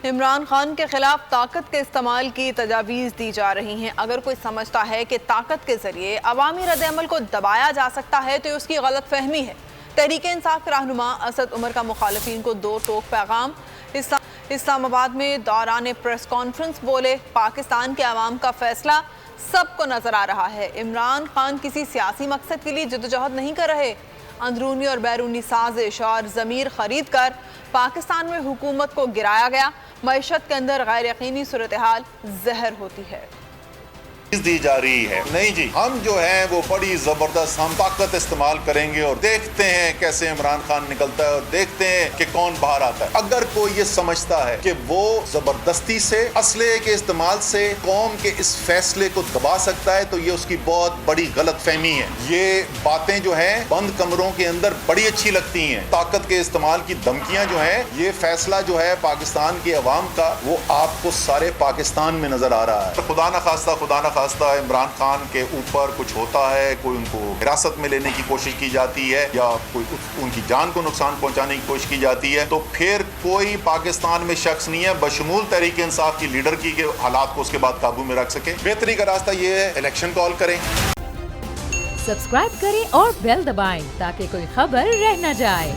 عمران خان کے خلاف طاقت کے استعمال کی تجاویز دی جا رہی ہیں۔ اگر کوئی سمجھتا ہے کہ طاقت کے ذریعے عوامی رد عمل کو دبایا جا سکتا ہے تو اس کی غلط فہمی ہے۔ تحریک انصاف کے رہنما اسد عمر کا مخالفین کو دو ٹوک پیغام۔ اسلام آباد میں دوران پریس کانفرنس بولے، پاکستان کے عوام کا فیصلہ سب کو نظر آ رہا ہے۔ عمران خان کسی سیاسی مقصد کے لیے جدوجہد نہیں کر رہے۔ اندرونی اور بیرونی سازش اور ضمیر خرید کر پاکستان میں حکومت کو گرایا گیا۔ معیشت کے اندر غیر یقینی صورتحال زہر ہوتی ہے۔ دی جا رہی ہے نہیں جی، ہم جو ہیں وہ بڑی زبردست ہم طاقت استعمال کریں گے اور دیکھتے ہیں کیسے عمران خان نکلتا ہے اور دیکھتے ہیں کہ کون باہر آتا ہے۔ اگر کوئی یہ سمجھتا ہے کہ وہ زبردستی سے اسلحے کے استعمال سے قوم کے اس فیصلے کو دبا سکتا ہے تو یہ اس کی بہت بڑی غلط فہمی ہے۔ یہ باتیں جو ہیں بند کمروں کے اندر بڑی اچھی لگتی ہیں، طاقت کے استعمال کی دھمکیاں جو ہیں، یہ فیصلہ جو ہے پاکستان کے عوام کا وہ آپ کو سارے پاکستان میں نظر آ رہا ہے۔ خدا نخواستہ عمران خان کے اوپر کچھ ہوتا ہے، کوئی ان کو حراست میں لینے کی کوشش کی جاتی ہے یا کوئی ان کی جان کو نقصان پہنچانے کی کوشش کی جاتی ہے، تو پھر کوئی پاکستان میں شخص نہیں ہے بشمول تحریک انصاف کی لیڈر کی کہ حالات کو اس کے بعد قابو میں رکھ سکے۔ بہتری کا راستہ یہ ہے الیکشن کال کریں، سبسکرائب کریں اور بیل دبائیں تاکہ کوئی خبر رہ نہ جائے۔